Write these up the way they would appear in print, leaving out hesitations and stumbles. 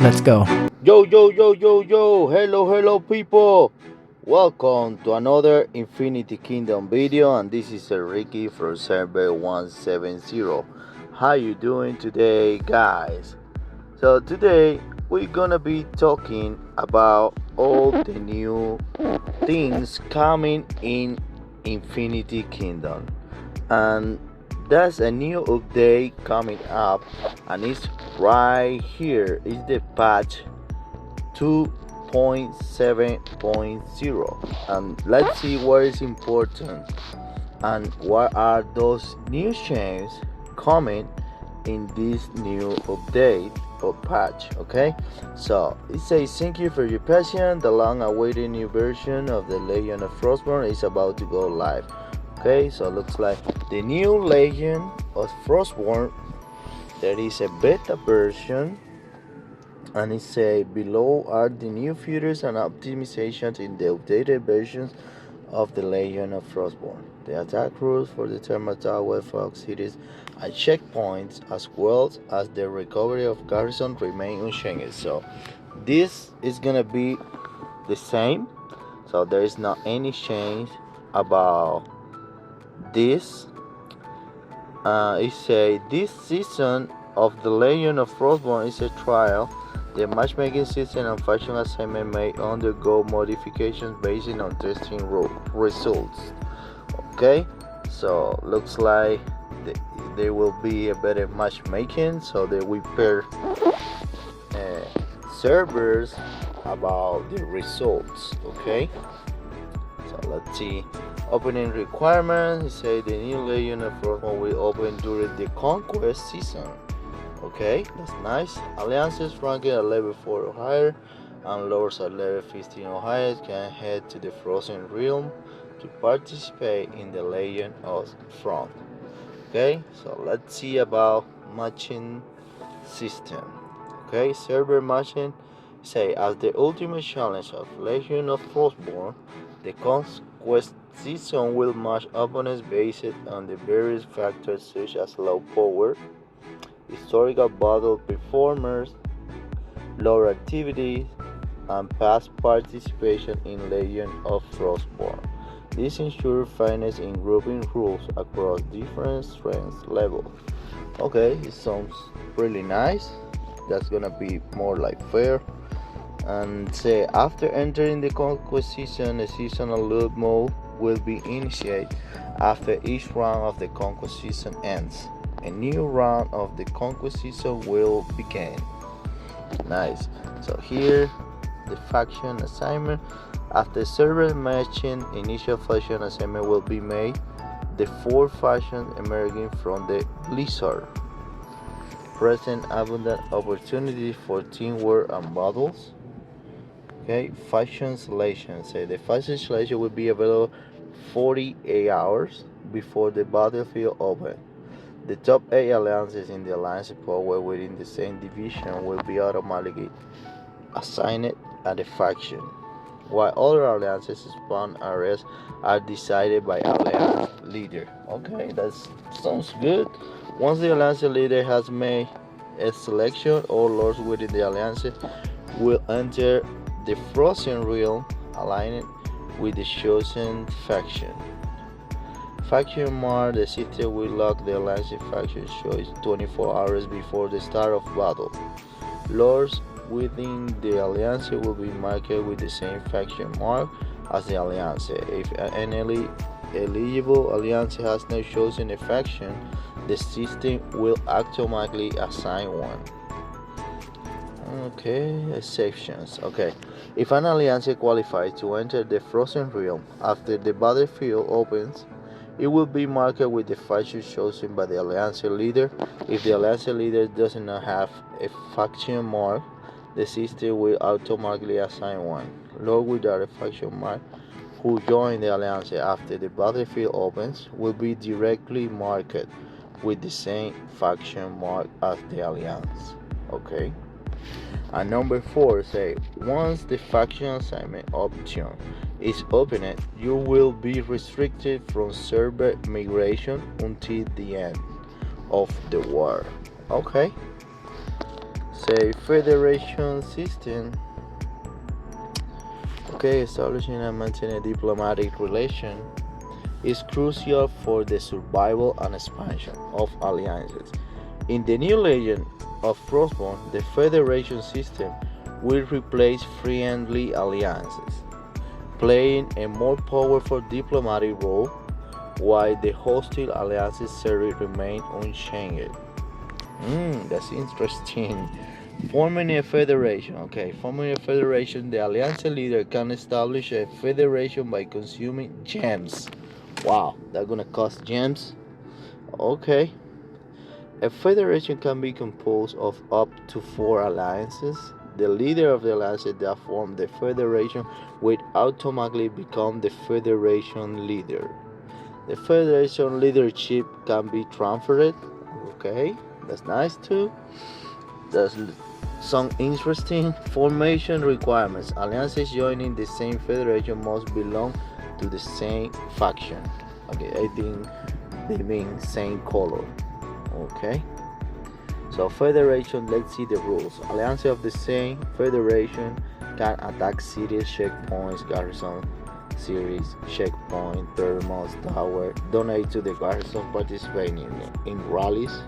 Let's go. Yo, yo, yo, yo, yo, hello, people. Welcome to another Infinity Kingdom video, and this is Ricky from server 170. How you doing today, guys? So today we're gonna be talking about all the new things coming in Infinity Kingdom, and that's a new update coming up, and it's right here. It's the patch 2.7.0, and let's see what is important and what are those new changes coming in this new update or patch. Okay, so it says thank you for your patience. The long awaited new version of the Legend of Frostborn is about to go live. Okay, so it looks like the new Legend of Frostborn, there is a beta version, and it says below are the new features and optimizations in the updated versions of the Legend of Frostborn. The attack rules for the thermal tower, fog cities, and checkpoints, as well as the recovery of garrison, remain unchanged. So this is gonna be the same. So there is not any change about this. It say this season of the Legend of Frostborn is a trial. The matchmaking system and faction assignment may undergo modifications based on testing results. Okay, so looks like there will be a better matchmaking, so that we pair servers about the results. Okay, so let's see. Opening requirements say the new Legend of Frostborn will open during the conquest season. Okay, that's nice. Alliances ranking at level 4 or higher and lords at level 15 or higher can head to the Frozen Realm to participate in the Legend of Front. Okay, so let's see about matching system. Okay, server matching say as the ultimate challenge of Legend of Frostborn, the conquest season will match opponents based on the various factors such as low power, historical battle performers, lore activities, and past participation in Legend of Frostborn. This ensures fairness in grouping rules across different strength levels. Okay, it sounds really nice. That's gonna be more like fair. And say after entering the conquest season, a seasonal loot mode will be initiated after each round of the conquest season ends. A new round of the conquest season will begin. Nice. So here the faction assignment. After server matching, initial faction assignment will be made. The four factions emerging from the Blizzard present abundant opportunities for teamwork and battles. Okay, faction selection. Say the faction selection will be available 48 hours before the battlefield opens. The top 8 alliances in the alliance power within the same division will be automatically assigned at the faction, while other alliances spawn areas are decided by alliance leader. Okay, that sounds good. Once the alliance leader has made a selection, all lords within the alliance will enter the Frozen Realm aligned with the chosen faction. Faction Mark, the system will lock the alliance faction choice 24 hours before the start of battle. Lords within the alliance will be marked with the same faction mark as the alliance. If an eligible alliance has not chosen a faction, the system will automatically assign one. Okay, exceptions. Okay, if an alliance qualifies to enter the Frozen Realm after the battlefield opens, it will be marked with the faction chosen by the alliance leader. If the alliance leader does not have a faction mark, the system will automatically assign one. Lord without a faction mark who join the alliance after the battlefield opens will be directly marked with the same faction mark as the alliance. Okay. And number 4 say once the faction assignment option is opened, you will be restricted from server migration until the end of the war. Okay, Say federation system. Okay, establishing and maintaining a diplomatic relation is crucial for the survival and expansion of alliances. In the new legend of Frostborn, the federation system will replace friendly alliances, playing a more powerful diplomatic role while the hostile alliances remain unchanged. That's interesting. Forming a federation. Okay, forming a federation, the alliance leader can establish a federation by consuming gems. Wow, that's gonna cost gems. Okay. A federation can be composed of up to 4 alliances. The leader of the alliances that form the federation will automatically become the federation leader. The federation leadership can be transferred. Okay, that's nice too. That's some interesting formation requirements. Alliances joining the same federation must belong to the same faction. Okay, I think they mean same color. Okay, so federation, let's see the rules. Alliances of the same federation can attack cities, checkpoints, garrison series, checkpoint, thermals, tower, donate to the garrison, participating in rallies,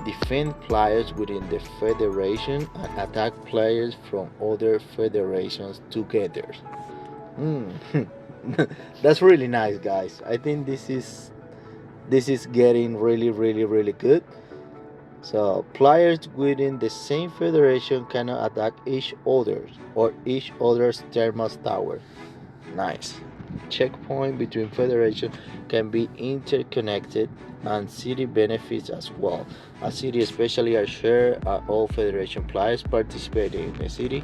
defend players within the federation, and attack players from other federations together. That's really nice, guys. I think this is getting really good. So players within the same federation cannot attack each other or each other's thermal tower. Nice. Checkpoint between federation can be interconnected, and city benefits as well. A city especially are shared at all federation players participating in the city.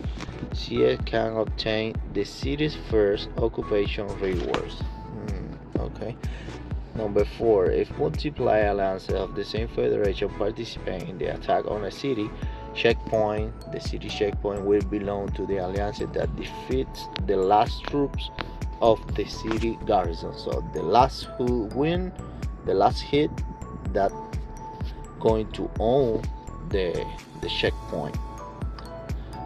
CS can obtain the city's first occupation rewards. Okay. Number 4. If multiple alliances of the same federation participate in the attack on a city checkpoint, the city checkpoint will belong to the alliance that defeats the last troops of the city garrison. So the last who win, the last hit, that going to own the checkpoint.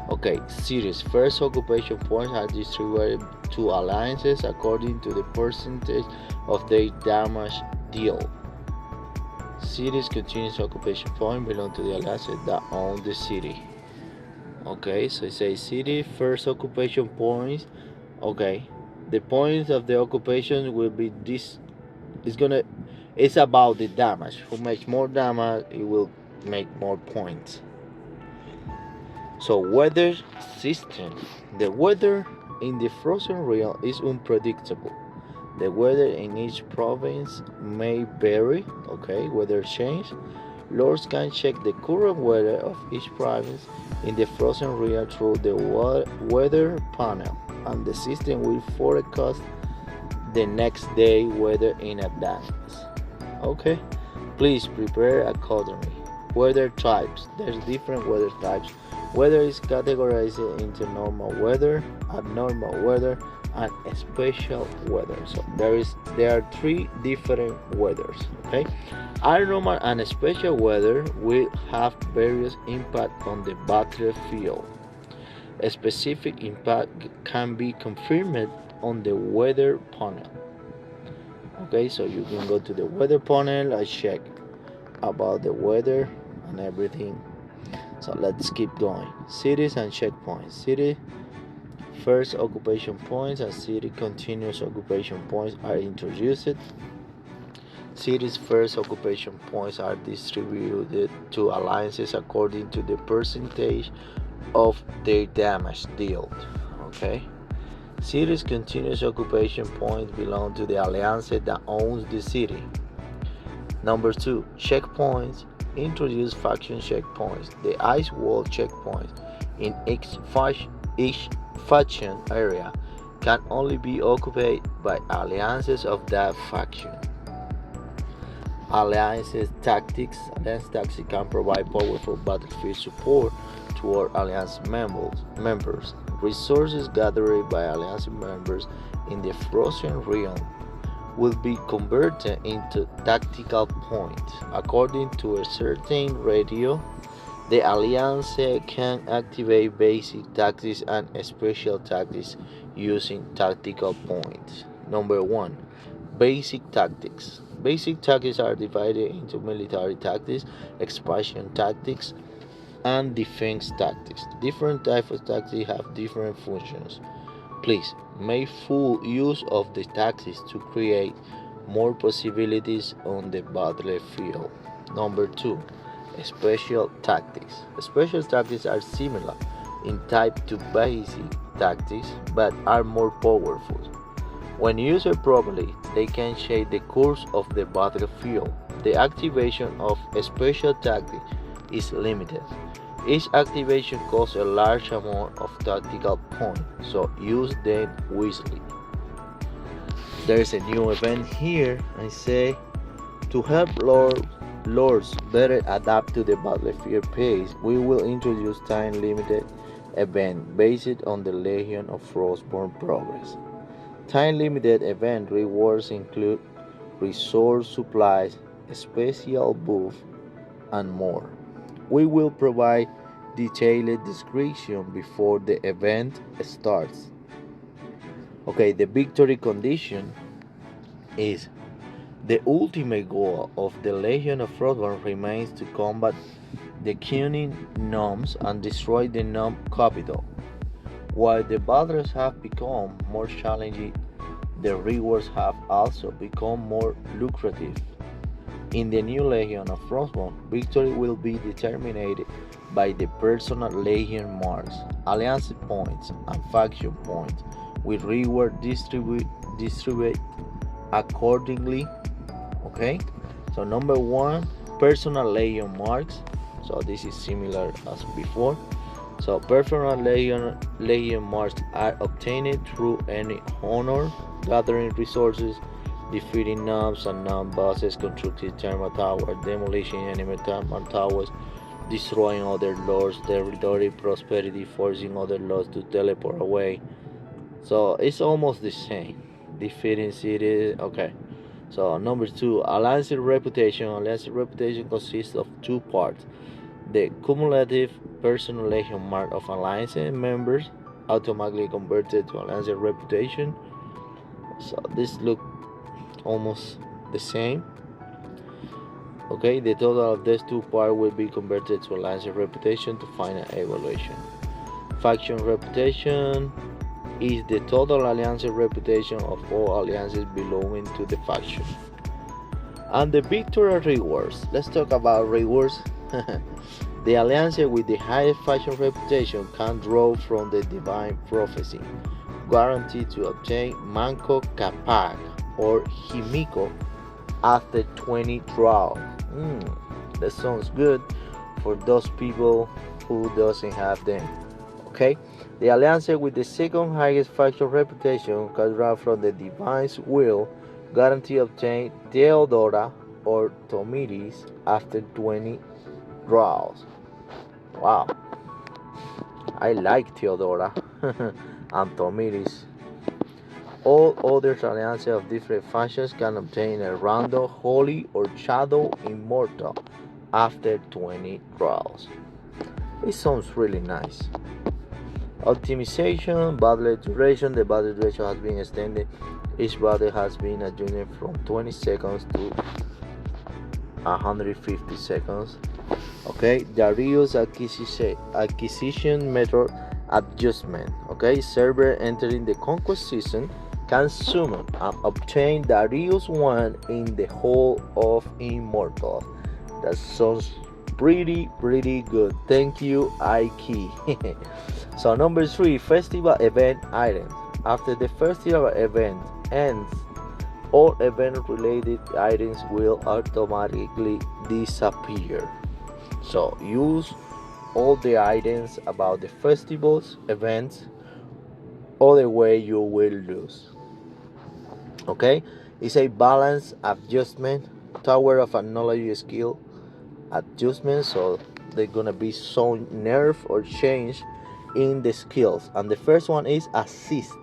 Okay, cities first occupation points are distributed to alliances according to the percentage of their damage dealt. Cities continuous occupation point belong to the alliances that own the city. Okay, so it says city first occupation points. Okay, the points of the occupation will be this. It's about the damage. Who makes more damage, it will make more points. So weather system. The weather in the frozen realm is unpredictable. The weather in each province may vary. Okay, weather change. Lords can check the current weather of each province in the frozen realm through the weather panel, and the system will forecast the next day weather in advance. Okay, please prepare accordingly. Weather types. There's different weather types. Weather is categorized into normal weather, abnormal weather, and special weather. So there are 3 different weathers. Okay, abnormal and special weather will have various impact on the battlefield. A specific impact can be confirmed on the weather panel. Okay, so you can go to the weather panel and check about the weather and everything. So let's keep going. Cities and checkpoints. City first occupation points and city continuous occupation points are introduced. Cities first occupation points are distributed to alliances according to the percentage of their damage dealt. Okay. Cities continuous occupation points belong to the alliance that owns the city. Number 2, checkpoints. Introduce faction checkpoints. The ice wall checkpoints in each faction area can only be occupied by alliances of that faction. Alliance tactics can provide powerful battlefield support toward alliance members. Resources gathered by alliance members in the frozen realm will be converted into tactical points. According to a certain ratio, The Alliance can activate basic tactics and special tactics using tactical points. Number 1. Basic tactics. Basic tactics are divided into military tactics, expansion tactics, and defense tactics. Different types of tactics have different functions. Please make full use of the tactics to create more possibilities on the battlefield. Number 2. Special tactics. Special tactics are similar in type to basic tactics but are more powerful. When used properly, they can change the course of the battlefield. The activation of a special tactic is limited. Each activation costs a large amount of tactical points, so use them wisely. There's a new event here. I say to help lords better adapt to the battlefield pace, we will introduce time-limited event based on the Legion of Frostborn progress. Time-limited event rewards include resource supplies, special buff, and more. We will provide detailed description before the event starts. Okay, the victory condition is the ultimate goal of the Legion of Frostborn remains to combat the cunning gnomes and destroy the gnome capital. While the battles have become more challenging, the rewards have also become more lucrative. In the new Legion of Frostborn, victory will be determined by the personal Legion marks, alliance points, and faction points, with reward distribute accordingly. Okay, so number 1, personal Legion marks. So this is similar as before. So personal Legion marks are obtained through any honor, gathering resources, defeating knobs and non-bosses, constructing thermal tower, demolishing enemy thermal towers, destroying other lords' territory, prosperity, forcing other lords to teleport away. So it's almost the same. Defeating cities. Okay. So number 2, alliance reputation. Alliance reputation consists of 2 parts: the cumulative personal Legion mark of alliance members, automatically converted to alliance reputation. So this look almost the same. Okay, the total of these 2 parts will be converted to alliance reputation to final evaluation. Faction reputation is the total alliance reputation of all alliances belonging to the faction. And the victory rewards. Let's talk about rewards. The alliance with the highest faction reputation can draw from the divine prophecy, guaranteed to obtain Manco Capac or Himiko after 20 draws. That sounds good for those people who doesn't have them. Okay, the alliance with the second highest faction reputation can draw from the divine's will, guarantee obtain Theodora or Tomiris after 20 draws. Wow, I like Theodora and Tomiris. All other alliances of different factions can obtain a random Holy or Shadow Immortal after 20 draws. It sounds really nice. Optimization, battle duration. The battle duration has been extended. Each battle has been adjusted from 20 seconds to 150 seconds. Okay, Darius acquisition method adjustment. Okay, server entering the conquest season can summon and obtain Darius 1 in the Hall of Immortals. That sounds pretty good. Thank you, Ike. So number 3, festival event items. After the festival event ends, all event related items will automatically disappear. So use all the items about the festivals events, otherwise you will lose. Okay, it's a balance adjustment, tower of knowledge skill adjustment. So they're gonna be some nerf or change in the skills, and the first one is assist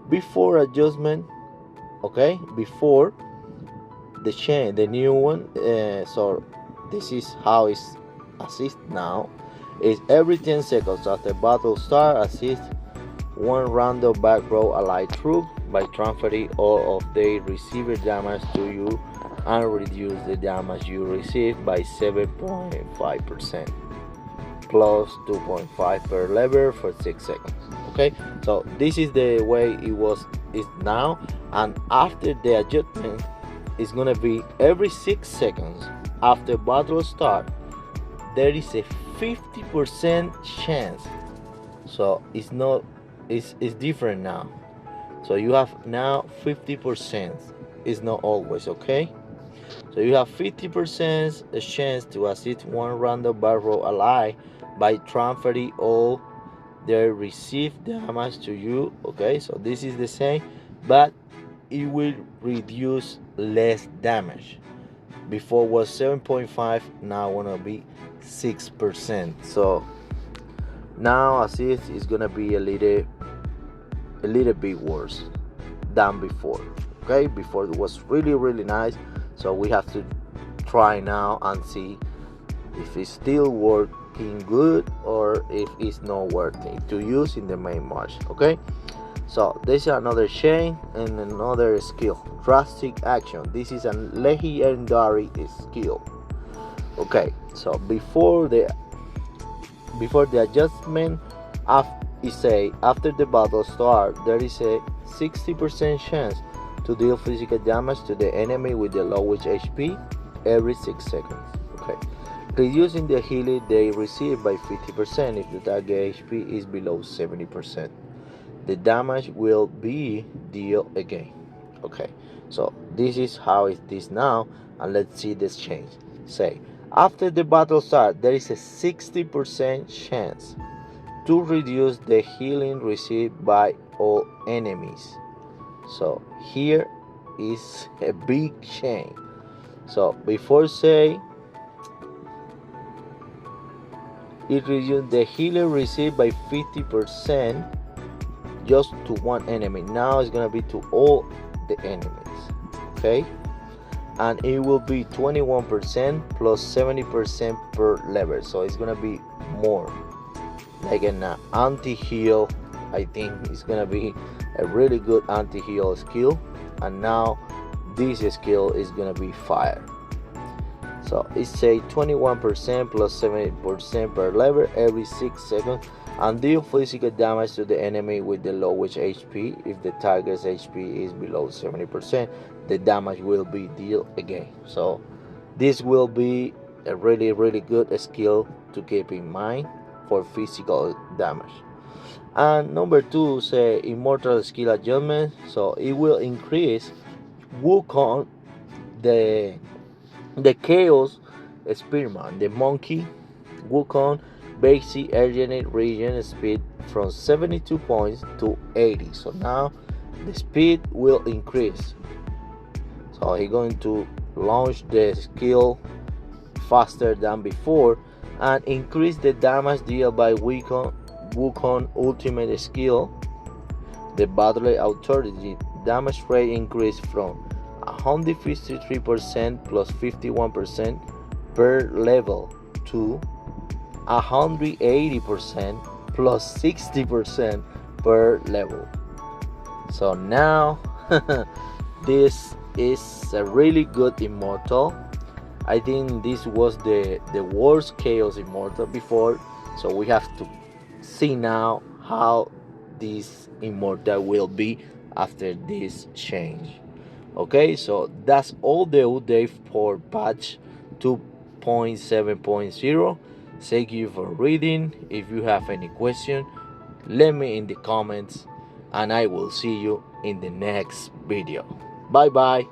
before adjustment. Okay, before the change, the new one. So this is how it's assist now is every 10 seconds after battle start, assist one random back row allied troop by transferring all of their receiver damage to you and reduce the damage you receive by 7.5% plus 2.5 per level for 6 seconds. Okay, so this is the way is now, and after the adjustment it's gonna be every 6 seconds after battle start there is a 50% chance. So it's different now. So you have now 50%. It's not always, okay? So you have 50% a chance to assist one random barrel ally by transferring all their received damage to you. Okay, so this is the same, but it will reduce less damage. Before was 7.5, now gonna be 6%. So now assist is gonna be a little bit worse than before. Okay, before it was really nice. So we have to try now and see if it's still working good or if it's not working to use in the main match. Okay, so this is another chain and another skill, drastic action. This is a legendary skill. Okay, so before the adjustment, after the battle start, there is a 60% chance to deal physical damage to the enemy with the lowest HP every 6 seconds. Okay, reducing the healing they receive by 50% if the target HP is below 70%. The damage will be dealt again. Okay, so this is how it is now, and let's see this change. Say, after the battle start, there is a 60% chance to reduce the healing received by all enemies. So here is a big change. So before say it reduced the healing received by 50% just to one enemy. Now it's gonna be to all the enemies. Okay, and it will be 21% plus 70% per level. So it's gonna be more like an anti-heal. I think it's gonna be a really good anti-heal skill, and now this skill is gonna be fire. So it's a 21% plus 70% per level every 6 seconds and deal physical damage to the enemy with the lowest HP. If the target's HP is below 70%, the damage will be dealt again. So this will be a really good skill to keep in mind for physical damage. And number 2, say immortal skill adjustment. So it will increase Wukong, the chaos spearman, the monkey Wukong basic energetic region speed from 72 points to 80. So now the speed will increase. So he's going to launch the skill faster than before and increase the damage dealt by Wukong ultimate skill. The battle authority damage rate increased from 153% plus 51% per level to 180% plus 60% per level. So now this is a really good immortal. I think this was the worst chaos immortal before, so we have to see now how this immortal will be after this change. Okay, so that's all the update for patch 2.7.0. Thank you for reading. If you have any question, let me in the comments and I will see you in the next video. Bye bye.